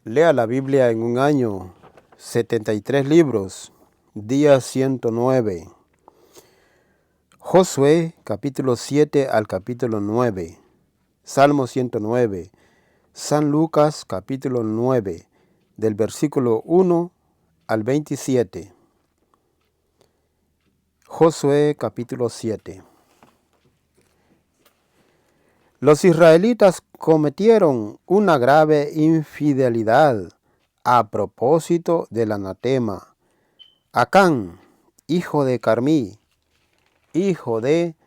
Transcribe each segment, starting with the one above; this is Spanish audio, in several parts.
Lea la Biblia en un año, 73 libros, día 109. Josué, capítulo 7 al capítulo 9. Salmo 109. San Lucas, capítulo 9, del versículo 1 al 27. Josué, capítulo 7. Los israelitas cometieron una grave infidelidad a propósito del anatema. Acán, hijo de Carmí, hijo de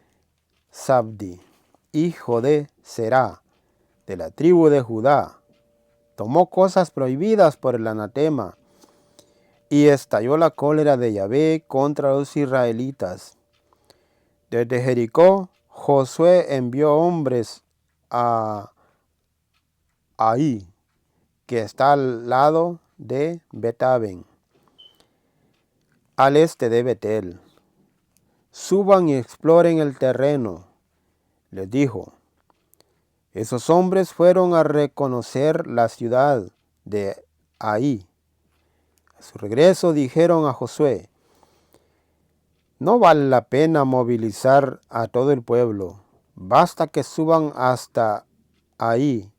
Zabdi, hijo de Será, de la tribu de Judá, tomó cosas prohibidas por el anatema, y estalló la cólera de Yahvé contra los israelitas. Desde Jericó, Josué envió hombres a Ahí, que está al lado de Betaben, al este de Betel. Suban y exploren el terreno, les dijo. Esos hombres fueron a reconocer la ciudad de Ahí. A su regreso dijeron a Josué: no vale la pena movilizar a todo el pueblo. Basta que suban hasta Ahí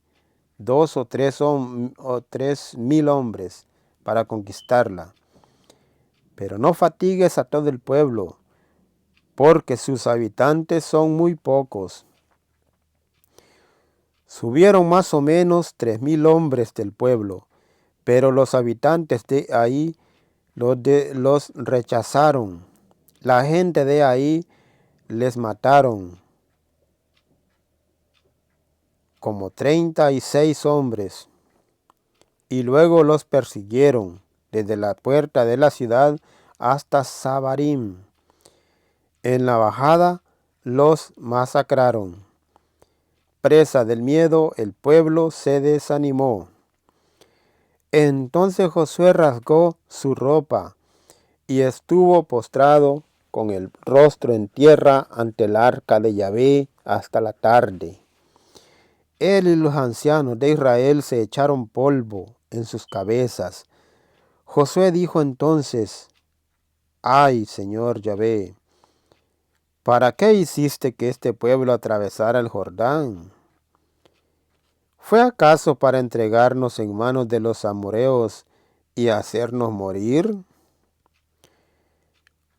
2 o 3 mil hombres para conquistarla. Pero no fatigues a todo el pueblo, porque sus habitantes son muy pocos. Subieron más o menos 3,000 hombres del pueblo, pero los habitantes de Ahí los rechazaron. La gente de Ahí les mataron como 36 hombres, y luego los persiguieron desde la puerta de la ciudad hasta Sabarim. En la bajada los masacraron. Presa del miedo, el pueblo se desanimó. Entonces Josué rasgó su ropa y estuvo postrado con el rostro en tierra ante el arca de Yahvé hasta la tarde. Él y los ancianos de Israel se echaron polvo en sus cabezas. Josué dijo entonces: ¡ay, Señor Yahvé! ¿Para qué hiciste que este pueblo atravesara el Jordán? ¿Fue acaso para entregarnos en manos de los amorreos y hacernos morir?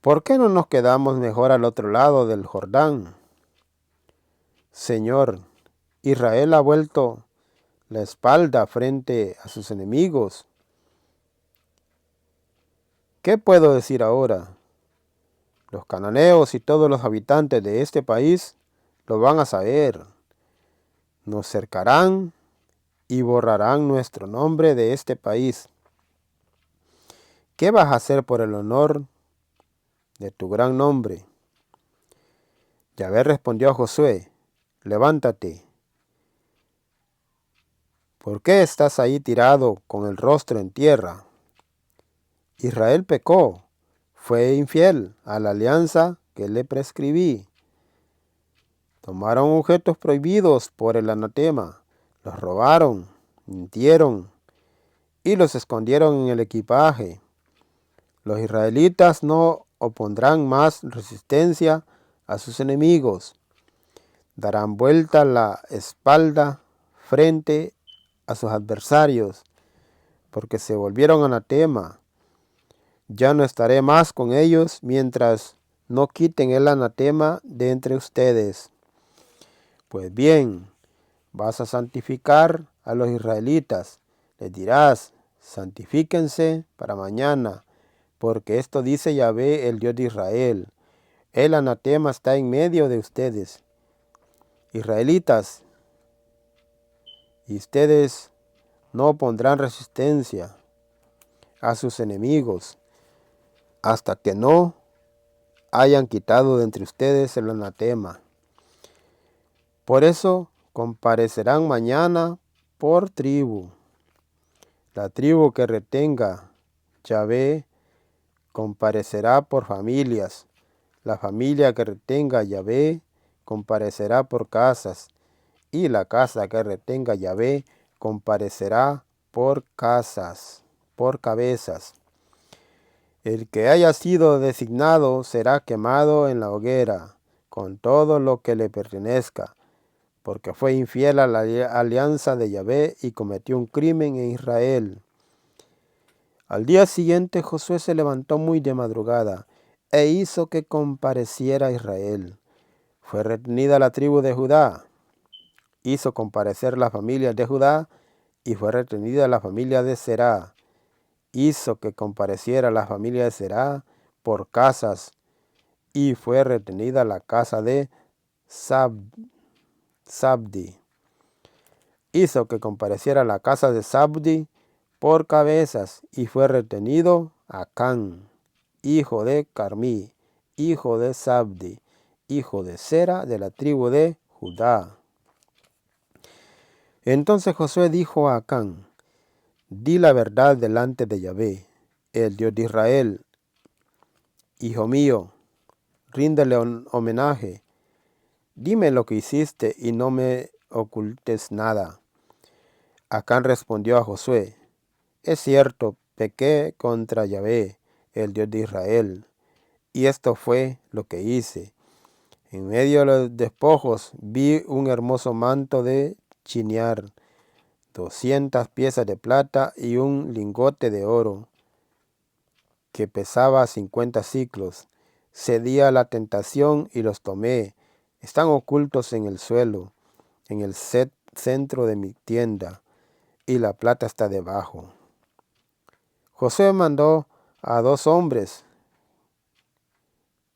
¿Por qué no nos quedamos mejor al otro lado del Jordán? Señor, Israel ha vuelto la espalda frente a sus enemigos. ¿Qué puedo decir ahora? Los cananeos y todos los habitantes de este país lo van a saber. Nos cercarán y borrarán nuestro nombre de este país. ¿Qué vas a hacer por el honor de tu gran nombre? Yahvé respondió a Josué: levántate. ¿Por qué estás ahí tirado con el rostro en tierra? Israel pecó, fue infiel a la alianza que le prescribí. Tomaron objetos prohibidos por el anatema, los robaron, mintieron y los escondieron en el equipaje. Los israelitas no opondrán más resistencia a sus enemigos. Darán vuelta la espalda frente a sus adversarios, porque se volvieron anatema. Ya no estaré más con ellos mientras no quiten el anatema de entre ustedes. Pues bien, vas a santificar a los israelitas. Les dirás: santifíquense para mañana, porque esto dice Yahvé, el Dios de Israel: el anatema está en medio de ustedes, israelitas, y ustedes no pondrán resistencia a sus enemigos hasta que no hayan quitado de entre ustedes el anatema. Por eso comparecerán mañana por tribu. La tribu que retenga Yahvé comparecerá por familias. La familia que retenga Yahvé comparecerá por casas. Y la casa que retenga Yahvé comparecerá por cabezas. El que haya sido designado será quemado en la hoguera, con todo lo que le pertenezca, porque fue infiel a la alianza de Yahvé y cometió un crimen en Israel. Al día siguiente Josué se levantó muy de madrugada e hizo que compareciera Israel. Fue retenida la tribu de Judá. Hizo comparecer la familia de Judá y fue retenida la familia de Será. Hizo que compareciera la familia de Será por casas y fue retenida la casa de Zabdi. Hizo que compareciera la casa de Zabdi por cabezas y fue retenido Acán, hijo de Carmí, hijo de Zabdi, hijo de Sera, de la tribu de Judá. Entonces Josué dijo a Acán: di la verdad delante de Yahvé, el Dios de Israel. Hijo mío, ríndele homenaje. Dime lo que hiciste y no me ocultes nada. Acán respondió a Josué: es cierto, pequé contra Yahvé, el Dios de Israel, y esto fue lo que hice. En medio de los despojos vi un hermoso manto de chinear, 200 piezas de plata y un lingote de oro que pesaba 50 siclos. Cedí a la tentación y los tomé. Están ocultos en el suelo, en el centro de mi tienda, y la plata está debajo. Josué mandó a 2 hombres.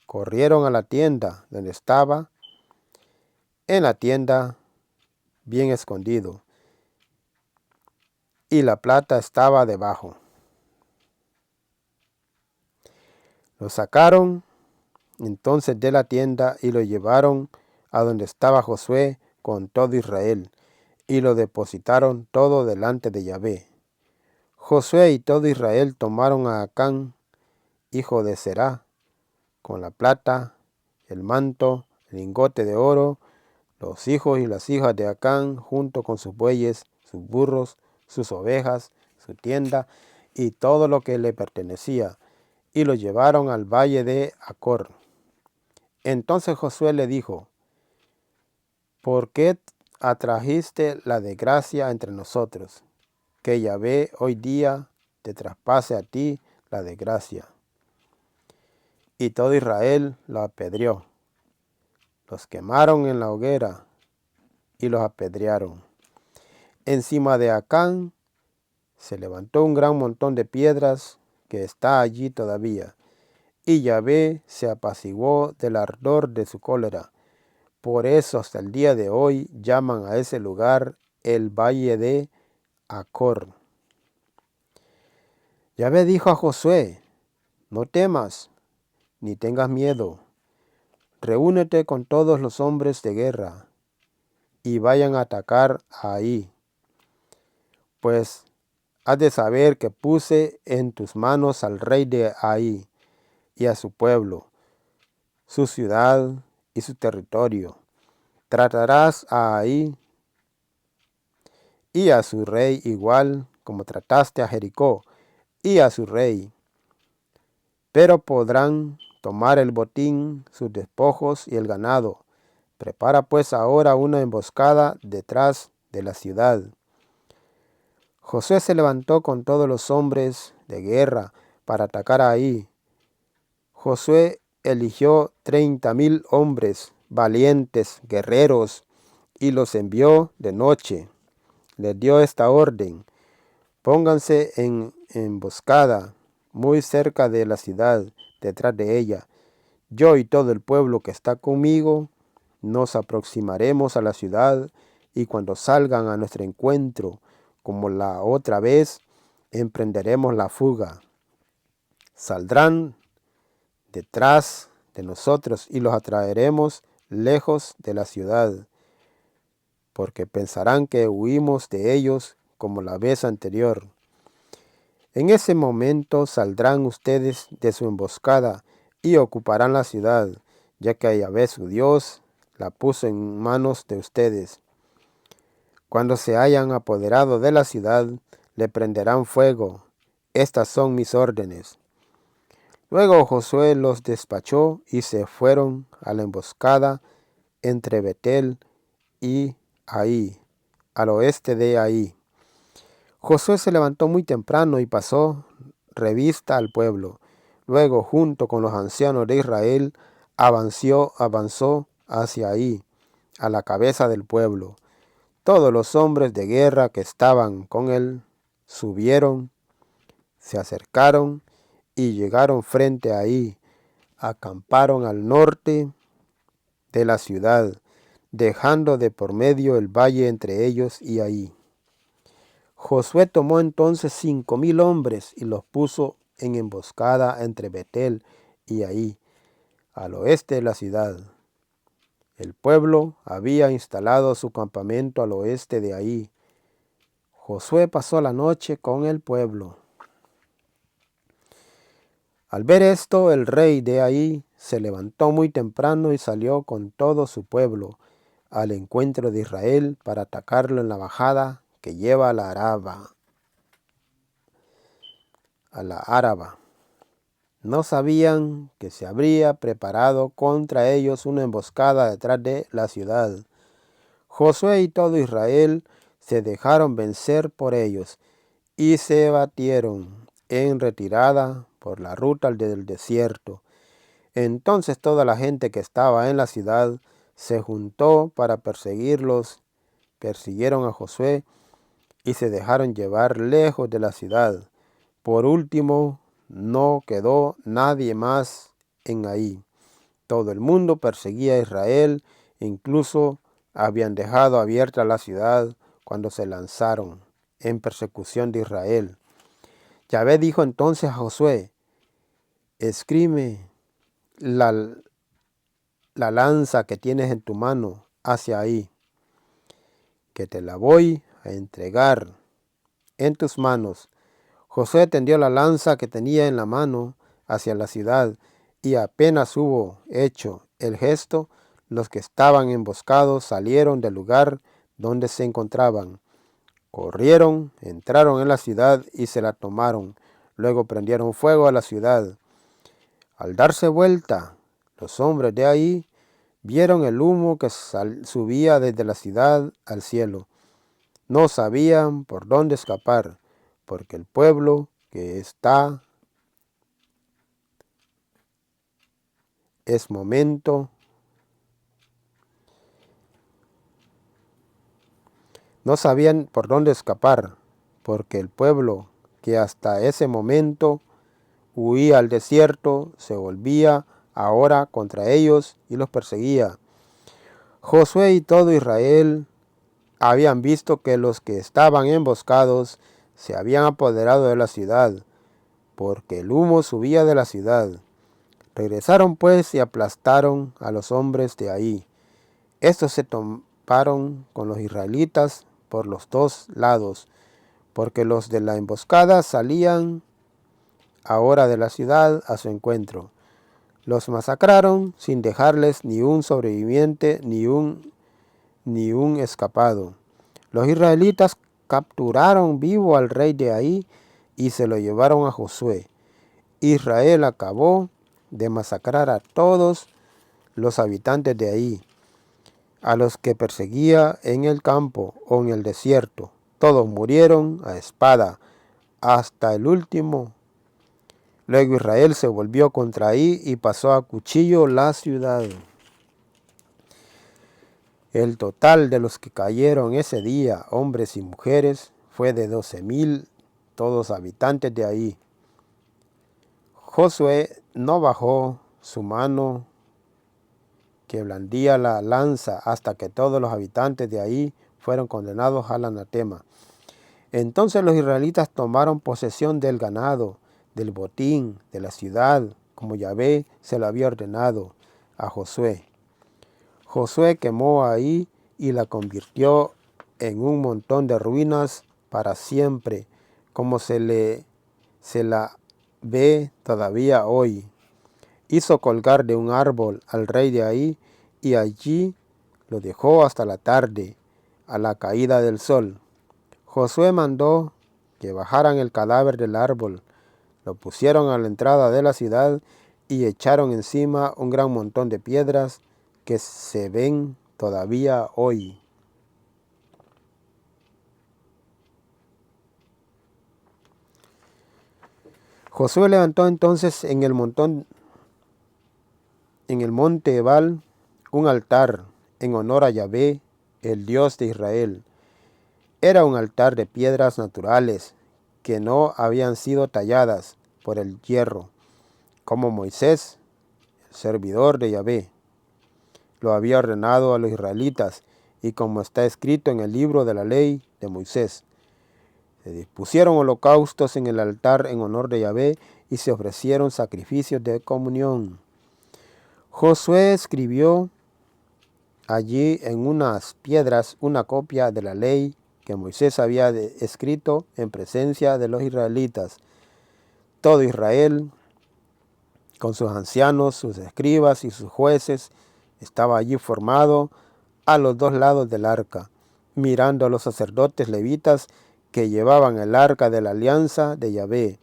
Corrieron a la tienda donde estaba, en la tienda bien escondido, y la plata estaba debajo. Lo sacaron entonces de la tienda y lo llevaron a donde estaba Josué con todo Israel, y lo depositaron todo delante de Yahvé. Josué y todo Israel tomaron a Acán, hijo de Será, con la plata, el manto, el lingote de oro, los hijos y las hijas de Acán, junto con sus bueyes, sus burros, sus ovejas, su tienda y todo lo que le pertenecía, y lo llevaron al valle de Acor. Entonces Josué le dijo: ¿por qué atrajiste la desgracia entre nosotros? Que Yahvé hoy día te traspase a ti la desgracia. Y todo Israel lo apedreó. Los quemaron en la hoguera y los apedrearon. Encima de Acán se levantó un gran montón de piedras que está allí todavía, y Yahvé se apaciguó del ardor de su cólera. Por eso hasta el día de hoy llaman a ese lugar el valle de Acor. Yahvé dijo a Josué: no temas, ni tengas miedo. Reúnete con todos los hombres de guerra, y vayan a atacar a Ai. Pues has de saber que puse en tus manos al rey de Ai, y a su pueblo, su ciudad y su territorio. Tratarás a Ai y a su rey igual como trataste a Jericó y a su rey. Pero podrán tomar el botín, sus despojos y el ganado. Prepara pues ahora una emboscada detrás de la ciudad. Josué se levantó con todos los hombres de guerra para atacar a Ai. Josué eligió 30,000 hombres valientes, guerreros, y los envió de noche. Les dio esta orden: pónganse en emboscada muy cerca de la ciudad, detrás de ella. Yo y todo el pueblo que está conmigo nos aproximaremos a la ciudad, y cuando salgan a nuestro encuentro, como la otra vez, emprenderemos la fuga. Saldrán detrás de nosotros y los atraeremos lejos de la ciudad, porque pensarán que huimos de ellos como la vez anterior. En ese momento saldrán ustedes de su emboscada y ocuparán la ciudad, ya que Yahvé su Dios la puso en manos de ustedes. Cuando se hayan apoderado de la ciudad, le prenderán fuego. Estas son mis órdenes. Luego Josué los despachó y se fueron a la emboscada entre Betel y Ai, al oeste de Ai. Josué se levantó muy temprano y pasó revista al pueblo. Luego, junto con los ancianos de Israel, avanzó hacia Ai, a la cabeza del pueblo. Todos los hombres de guerra que estaban con él subieron, se acercaron y llegaron frente a Ai. Acamparon al norte de la ciudad, dejando de por medio el valle entre ellos y Ai. Josué tomó entonces 5,000 hombres y los puso en emboscada entre Betel y Ai, al oeste de la ciudad. El pueblo había instalado su campamento al oeste de Ai. Josué pasó la noche con el pueblo. Al ver esto, el rey de Ai se levantó muy temprano y salió con todo su pueblo al encuentro de Israel para atacarlo en la bajada que lleva a la Araba. No sabían que se habría preparado contra ellos una emboscada detrás de la ciudad. Josué y todo Israel se dejaron vencer por ellos y se batieron en retirada por la ruta del desierto. Entonces toda la gente que estaba en la ciudad se juntó para perseguirlos. Persiguieron a Josué y se dejaron llevar lejos de la ciudad. Por último, no quedó nadie más en Ai. Todo el mundo perseguía a Israel, incluso habían dejado abierta la ciudad cuando se lanzaron en persecución de Israel. Yahvé dijo entonces a Josué: esgrime la lanza que tienes en tu mano hacia Ai, que te la voy a entregar en tus manos. Josué tendió la lanza que tenía en la mano hacia la ciudad, y apenas hubo hecho el gesto, los que estaban emboscados salieron del lugar donde se encontraban. Corrieron, entraron en la ciudad y se la tomaron. Luego prendieron fuego a la ciudad. Al darse vuelta, los hombres de Ai vieron el humo que subía desde la ciudad al cielo. No sabían por dónde escapar, porque el pueblo que está no sabían por dónde escapar, porque el pueblo que hasta ese momento huía al desierto se volvía ahora contra ellos y los perseguía. Josué y todo Israel habían visto que los que estaban emboscados se habían apoderado de la ciudad, porque el humo subía de la ciudad. Regresaron pues y aplastaron a los hombres de Ai. Estos se toparon con los israelitas por los dos lados, porque los de la emboscada salían ahora de la ciudad a su encuentro. Los masacraron sin dejarles ni un sobreviviente ni un escapado. Los israelitas capturaron vivo al rey de Ai y se lo llevaron a Josué. Israel acabó de masacrar a todos los habitantes de Ai, a los que perseguía en el campo o en el desierto. Todos murieron a espada, hasta el último. Luego Israel se volvió contra Ai y pasó a cuchillo la ciudad. El total de los que cayeron ese día, hombres y mujeres, fue de 12,000, todos habitantes de Ai. Josué no bajó su mano que blandía la lanza hasta que todos los habitantes de Ai fueron condenados al anatema. Entonces los israelitas tomaron posesión del ganado, del botín, de la ciudad, como Yahvé se lo había ordenado a Josué. Josué quemó a Ai y la convirtió en un montón de ruinas para siempre, como se la ve todavía hoy. Hizo colgar de un árbol al rey de Ai y allí lo dejó hasta la tarde, a la caída del sol. Josué mandó que bajaran el cadáver del árbol, lo pusieron a la entrada de la ciudad y echaron encima un gran montón de piedras que se ven todavía hoy. Josué levantó entonces en el monte Ebal, un altar en honor a Yahvé, el Dios de Israel. Era un altar de piedras naturales que no habían sido talladas por el hierro, como Moisés, el servidor de Yahvé, lo había ordenado a los israelitas, y como está escrito en el libro de la ley de Moisés. Se dispusieron holocaustos en el altar en honor de Yahvé y se ofrecieron sacrificios de comunión. Josué escribió allí en unas piedras una copia de la ley que Moisés había escrito en presencia de los israelitas. Todo Israel, con sus ancianos, sus escribas y sus jueces, estaba allí formado a los dos lados del arca, mirando a los sacerdotes levitas que llevaban el arca de la alianza de Yahvé.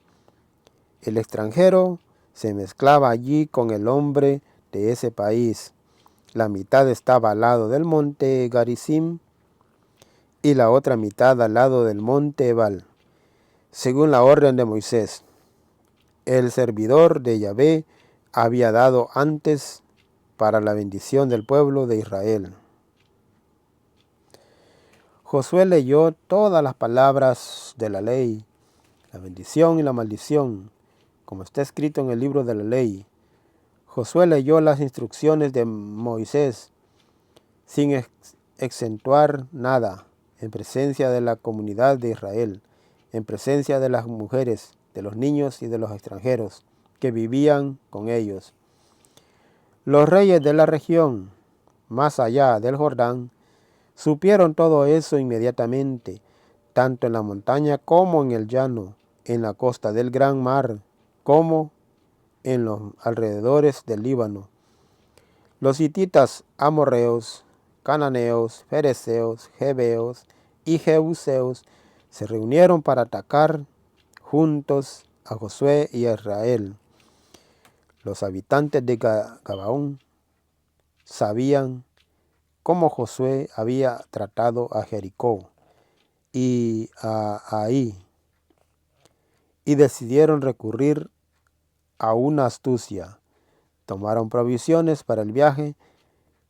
El extranjero se mezclaba allí con el hombre de ese país. La mitad estaba al lado del monte Garizim y la otra mitad al lado del monte Ebal, según la orden de Moisés. El servidor de Yahvé había dado antes para la bendición del pueblo de Israel. Josué leyó todas las palabras de la ley, la bendición y la maldición, como está escrito en el libro de la ley. Josué leyó las instrucciones de Moisés sin exentuar nada, en presencia de la comunidad de Israel, en presencia de las mujeres, de los niños y de los extranjeros que vivían con ellos. Los reyes de la región, más allá del Jordán, supieron todo eso inmediatamente, tanto en la montaña como en el llano, en la costa del gran mar, como en los alrededores del Líbano. Los hititas, amorreos, cananeos, fereceos, jebeos y jebuseos se reunieron para atacar juntos a Josué y a Israel. Los habitantes de Gabaón sabían cómo Josué había tratado a Jericó y a Ai, y decidieron recurrir a una astucia. Tomaron provisiones para el viaje,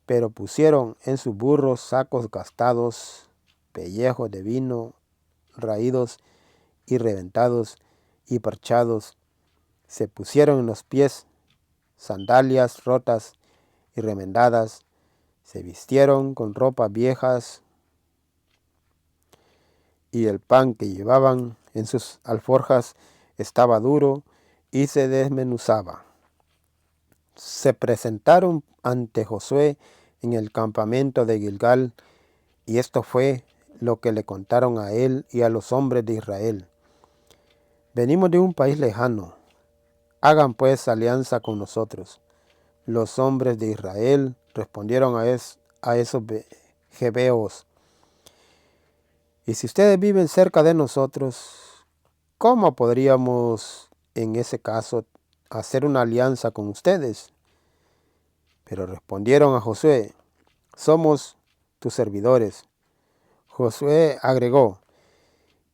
pero pusieron en sus burros sacos gastados, pellejos de vino raídos y reventados y parchados. Se pusieron en los pies sandalias rotas y remendadas. Se vistieron con ropas viejas y el pan que llevaban en sus alforjas estaba duro y se desmenuzaba. Se presentaron ante Josué en el campamento de Gilgal, y esto fue lo que le contaron a él y a los hombres de Israel. Venimos de un país lejano, hagan pues alianza con nosotros. Los hombres de Israel respondieron a esos jebeos: y si ustedes viven cerca de nosotros, ¿cómo podríamos en ese caso hacer una alianza con ustedes? Pero respondieron a Josué: somos tus servidores. Josué agregó: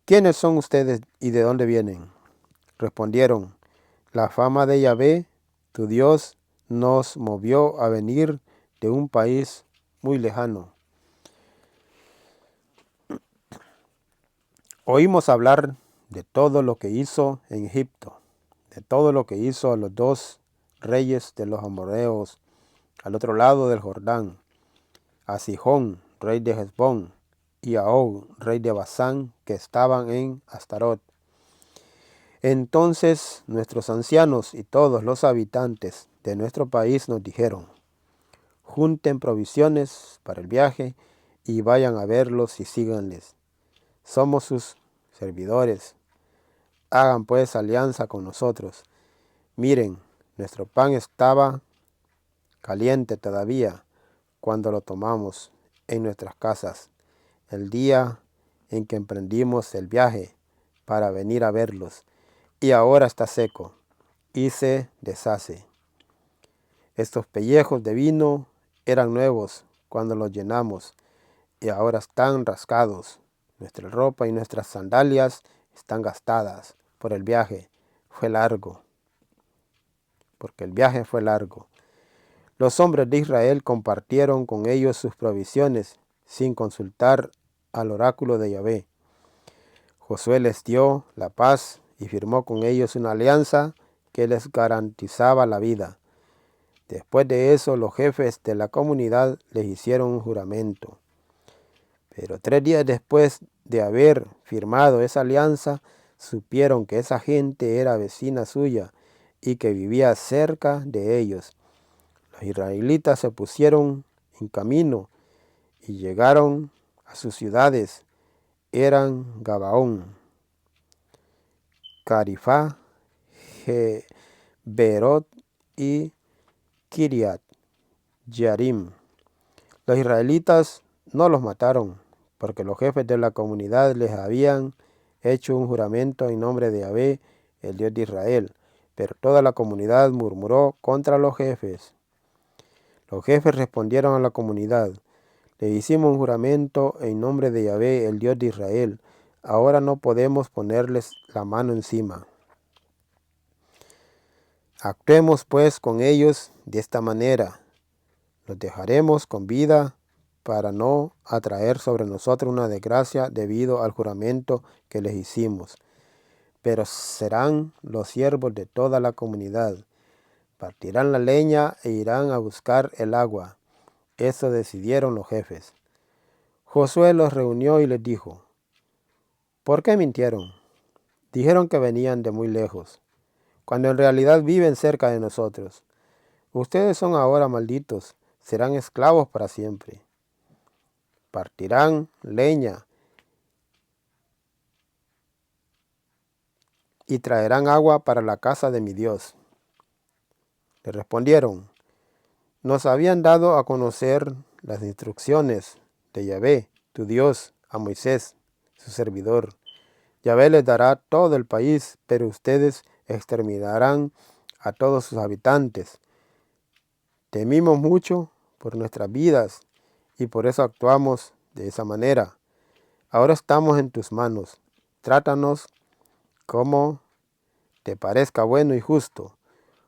¿quiénes son ustedes y de dónde vienen? Respondieron: la fama de Yahvé, tu Dios, nos movió a venir de un país muy lejano. Oímos hablar de todo lo que hizo en Egipto, de todo lo que hizo a los dos reyes de los amorreos al otro lado del Jordán, a Sihón, rey de Hesbón, y a Og, rey de Basán, que estaban en Astarot. Entonces nuestros ancianos y todos los habitantes de nuestro país nos dijeron: junten provisiones para el viaje y vayan a verlos y síganles. Somos sus servidores. Hagan pues alianza con nosotros. Miren, nuestro pan estaba caliente todavía cuando lo tomamos en nuestras casas el día en que emprendimos el viaje. para venir a verlos, y ahora está seco y se deshace. Estos pellejos de vino eran nuevos cuando los llenamos, y ahora están rasgados. Nuestra ropa y nuestras sandalias están gastadas por el viaje. Fue largo, porque el viaje fue largo. Los hombres de Israel compartieron con ellos sus provisiones sin consultar al oráculo de Yahvé. Josué les dio la paz y firmó con ellos una alianza que les garantizaba la vida. Después de eso, los jefes de la comunidad les hicieron un juramento. Pero 3 días después de haber firmado esa alianza, supieron que esa gente era vecina suya y que vivía cerca de ellos. Los israelitas se pusieron en camino y llegaron a sus ciudades. Eran Gabaón, Carifá, Berot y Kiriat Yarim. Los israelitas no los mataron, porque los jefes de la comunidad les habían hecho un juramento en nombre de Yahvé, el Dios de Israel. Pero toda la comunidad murmuró contra los jefes. Los jefes respondieron a la comunidad: le hicimos un juramento en nombre de Yahvé, el Dios de Israel. Ahora no podemos ponerles la mano encima. Actuemos pues con ellos de esta manera. Los dejaremos con vida para no atraer sobre nosotros una desgracia debido al juramento que les hicimos. Pero serán los siervos de toda la comunidad. Partirán la leña e irán a buscar el agua. Eso decidieron los jefes. Josué los reunió y les dijo: ¿por qué mintieron? Dijeron que venían de muy lejos, cuando en realidad viven cerca de nosotros. Ustedes son ahora malditos, serán esclavos para siempre. Partirán leña y traerán agua para la casa de mi Dios. Le respondieron: nos habían dado a conocer las instrucciones de Yahvé, tu Dios, a Moisés, su servidor. Yahvé les dará todo el país, pero ustedes exterminarán a todos sus habitantes. Temimos mucho por nuestras vidas y por eso actuamos de esa manera. Ahora estamos en tus manos. Trátanos como te parezca bueno y justo.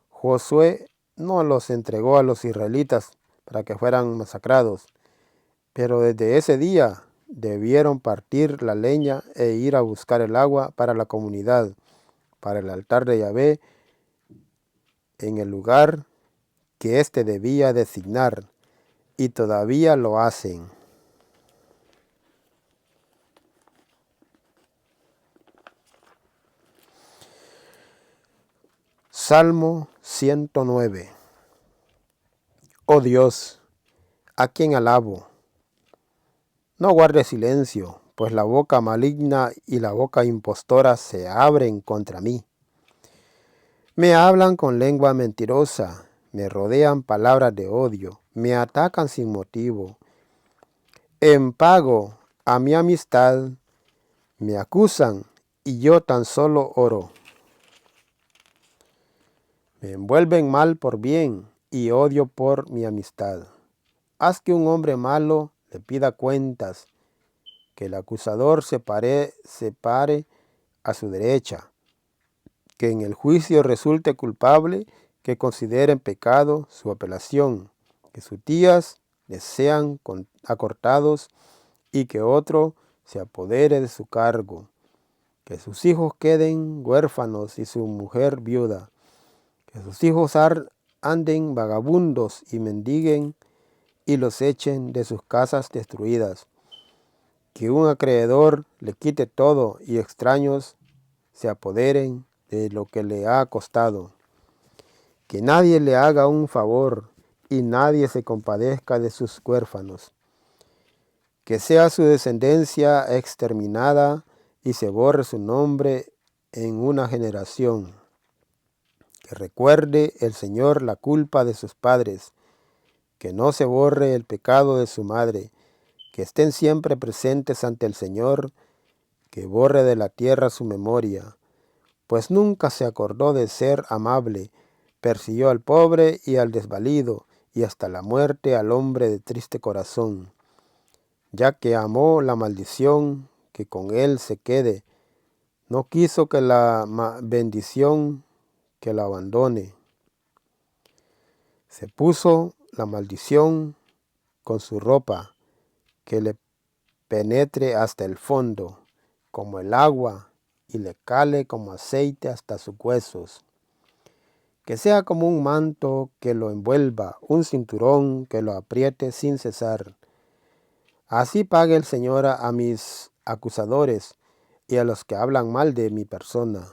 Josué no los entregó a los israelitas para que fueran masacrados, pero desde ese día debieron partir la leña e ir a buscar el agua para la comunidad, para el altar de Yahvé, en el lugar que éste debía designar, y todavía lo hacen. Salmo 109. Oh Dios, ¿a quién alabo? No guardes silencio, pues la boca maligna y la boca impostora se abren contra mí. Me hablan con lengua mentirosa, me rodean palabras de odio, me atacan sin motivo. En pago a mi amistad me acusan y yo tan solo oro. Me envuelven mal por bien y odio por mi amistad. Haz que un hombre malo le pida cuentas, que el acusador se pare a su derecha, que en el juicio resulte culpable, que considere en pecado su apelación, que sus días le sean acortados y que otro se apodere de su cargo, que sus hijos queden huérfanos y su mujer viuda, que sus hijos anden vagabundos y mendiguen y los echen de sus casas destruidas, que un acreedor le quite todo y extraños se apoderen de lo que le ha costado, que nadie le haga un favor y nadie se compadezca de sus huérfanos, que sea su descendencia exterminada y se borre su nombre en una generación, que recuerde el Señor la culpa de sus padres, que no se borre el pecado de su madre, que estén siempre presentes ante el Señor, que borre de la tierra su memoria, pues nunca se acordó de ser amable, persiguió al pobre y al desvalido, y hasta la muerte al hombre de triste corazón. Ya que amó la maldición, que con él se quede, no quiso que la bendición que la abandone. Se puso la maldición con su ropa, que le penetre hasta el fondo, como el agua, y le cale como aceite hasta sus huesos. Que sea como un manto que lo envuelva, un cinturón que lo apriete sin cesar. Así pague el Señor a mis acusadores y a los que hablan mal de mi persona.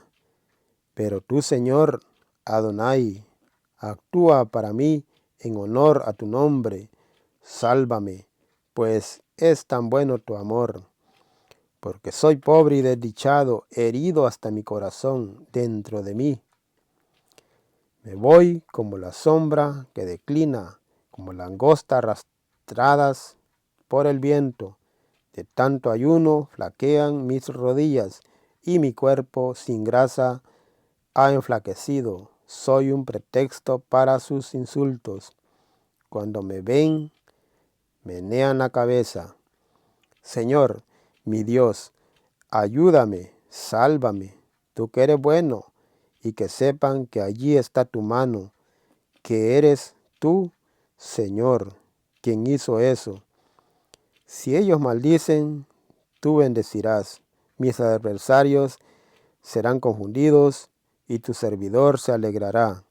Pero tú, Señor Adonai, actúa para mí en honor a tu nombre. Sálvame, pues es tan bueno tu amor. Porque soy pobre y desdichado, herido hasta mi corazón dentro de mí. Me voy como la sombra que declina, como langosta arrastradas por el viento. De tanto ayuno flaquean mis rodillas y mi cuerpo sin grasa ha enflaquecido. Soy un pretexto para sus insultos. Cuando me ven, menean la cabeza. Señor, mi Dios, ayúdame, sálvame, tú que eres bueno, y que sepan que allí está tu mano, que eres tú, Señor, quien hizo eso. Si ellos maldicen, tú bendecirás. Mis adversarios serán confundidos, y tu servidor se alegrará.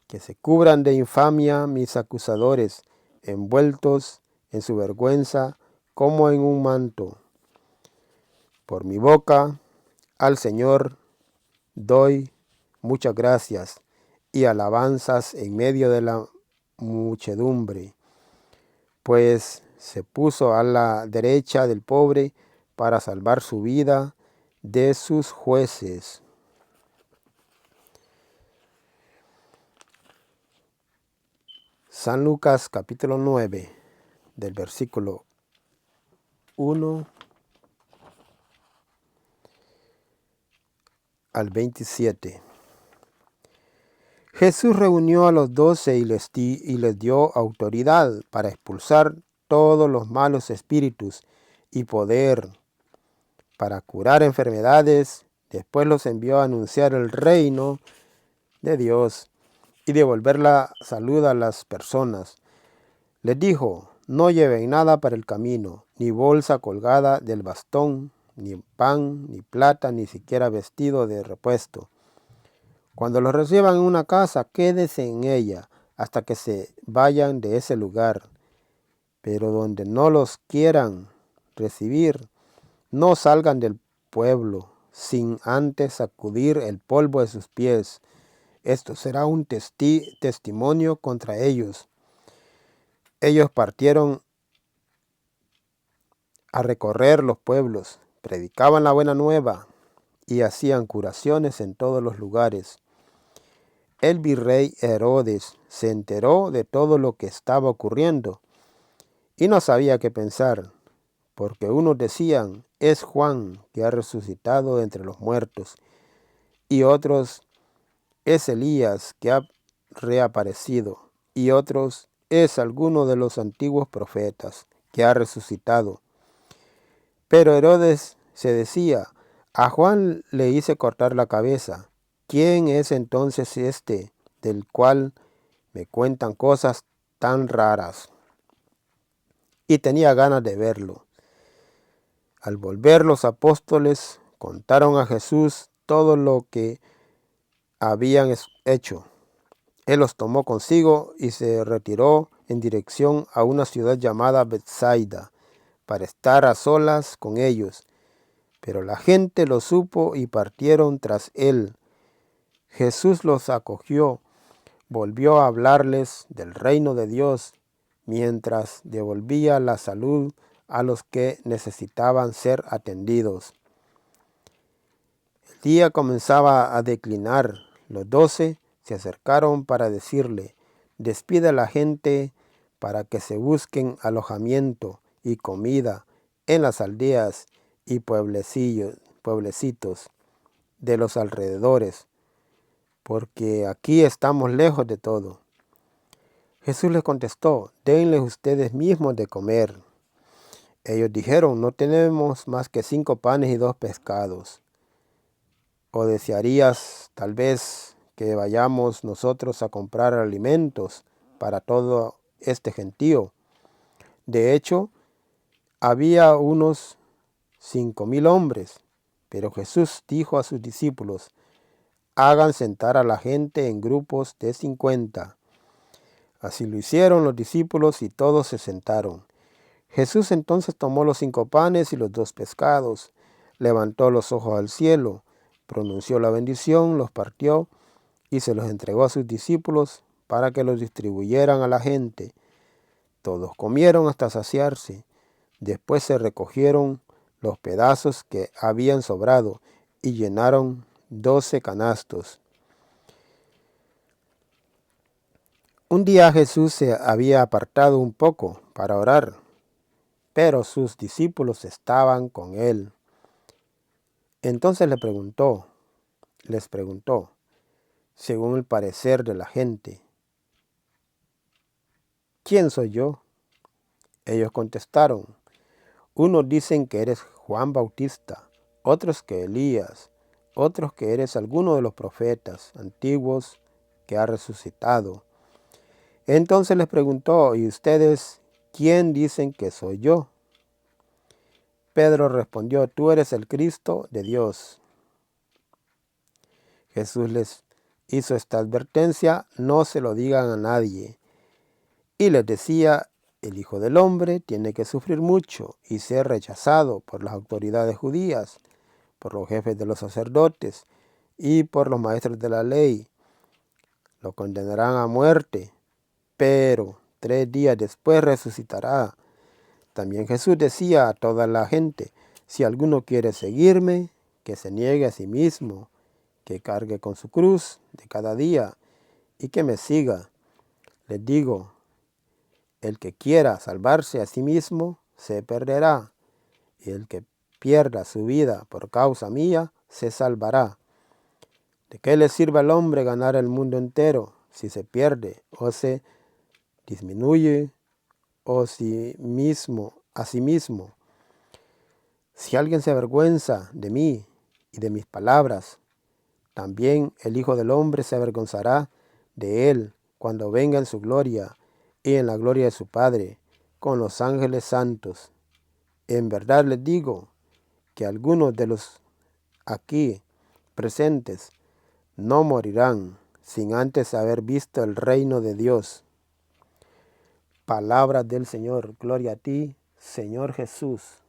Que se cubran de infamia mis acusadores, envueltos en su vergüenza como en un manto. Por mi boca al Señor doy muchas gracias y alabanzas en medio de la muchedumbre, pues se puso a la derecha del pobre para salvar su vida de sus jueces. San Lucas capítulo 9, del versículo 1 al 27. Jesús reunió a los 12 y les dio autoridad para expulsar todos los malos espíritus y poder para curar enfermedades. Después los envió a anunciar el reino de Dios y devolver la salud a las personas. Les dijo: no lleven nada para el camino, ni bolsa colgada del bastón, ni pan, ni plata, ni siquiera vestido de repuesto. Cuando los reciban en una casa, quédense en ella hasta que se vayan de ese lugar. Pero donde no los quieran recibir, no salgan del pueblo sin antes sacudir el polvo de sus pies. Esto será un testimonio contra ellos. Ellos partieron a recorrer los pueblos, predicaban la buena nueva y hacían curaciones en todos los lugares. El virrey Herodes se enteró de todo lo que estaba ocurriendo y no sabía qué pensar, porque unos decían: es Juan que ha resucitado de entre los muertos, y otros: es Elías que ha reaparecido, y otros: es alguno de los antiguos profetas que ha resucitado. Pero Herodes se decía: a Juan le hice cortar la cabeza. ¿Quién es entonces este del cual me cuentan cosas tan raras? Y tenía ganas de verlo. Al volver los apóstoles contaron a Jesús todo lo que habían hecho. Él los tomó consigo y se retiró en dirección a una ciudad llamada Betsaida para estar a solas con ellos. Pero la gente lo supo y partieron tras él. Jesús los acogió, volvió a hablarles del reino de Dios, mientras devolvía la salud a los que necesitaban ser atendidos. El día comenzaba a declinar. Los 12 se acercaron para decirle: despide a la gente para que se busquen alojamiento y comida en las aldeas y pueblecitos de los alrededores, porque aquí estamos lejos de todo. Jesús les contestó: denles ustedes mismos de comer. Ellos dijeron: no tenemos más que 5 panes y 2 pescados. ¿O desearías tal vez que vayamos nosotros a comprar alimentos para todo este gentío? De hecho, había unos 5,000 hombres. Pero Jesús dijo a sus discípulos: hagan sentar a la gente en grupos de 50. Así lo hicieron los discípulos y todos se sentaron. Jesús entonces tomó los 5 panes y los 2 pescados, levantó los ojos al cielo, pronunció la bendición, los partió y se los entregó a sus discípulos para que los distribuyeran a la gente. Todos comieron hasta saciarse. Después se recogieron los pedazos que habían sobrado y llenaron 12 canastos. Un día Jesús se había apartado un poco para orar, pero sus discípulos estaban con él. Entonces les preguntó, según el parecer de la gente: ¿quién soy yo? Ellos contestaron: unos dicen que eres Juan Bautista, otros que Elías, otros que eres alguno de los profetas antiguos que ha resucitado. Entonces les preguntó: ¿y ustedes quién dicen que soy yo? Pedro respondió: tú eres el Cristo de Dios. Jesús les hizo esta advertencia: no se lo digan a nadie. Y les decía: el Hijo del Hombre tiene que sufrir mucho y ser rechazado por las autoridades judías, por los jefes de los sacerdotes y por los maestros de la ley. Lo condenarán a muerte, pero 3 días después resucitará. También Jesús decía a toda la gente: si alguno quiere seguirme, que se niegue a sí mismo, que cargue con su cruz de cada día y que me siga. Les digo, el que quiera salvarse a sí mismo, se perderá, y el que pierda su vida por causa mía, se salvará. ¿De qué le sirve al hombre ganar el mundo entero si se pierde o se disminuye a sí mismo? Si alguien se avergüenza de mí y de mis palabras, también el Hijo del Hombre se avergonzará de él cuando venga en su gloria y en la gloria de su Padre con los ángeles santos. En verdad les digo que algunos de los aquí presentes no morirán sin antes haber visto el reino de Dios. Palabra del Señor. Gloria a ti, Señor Jesús.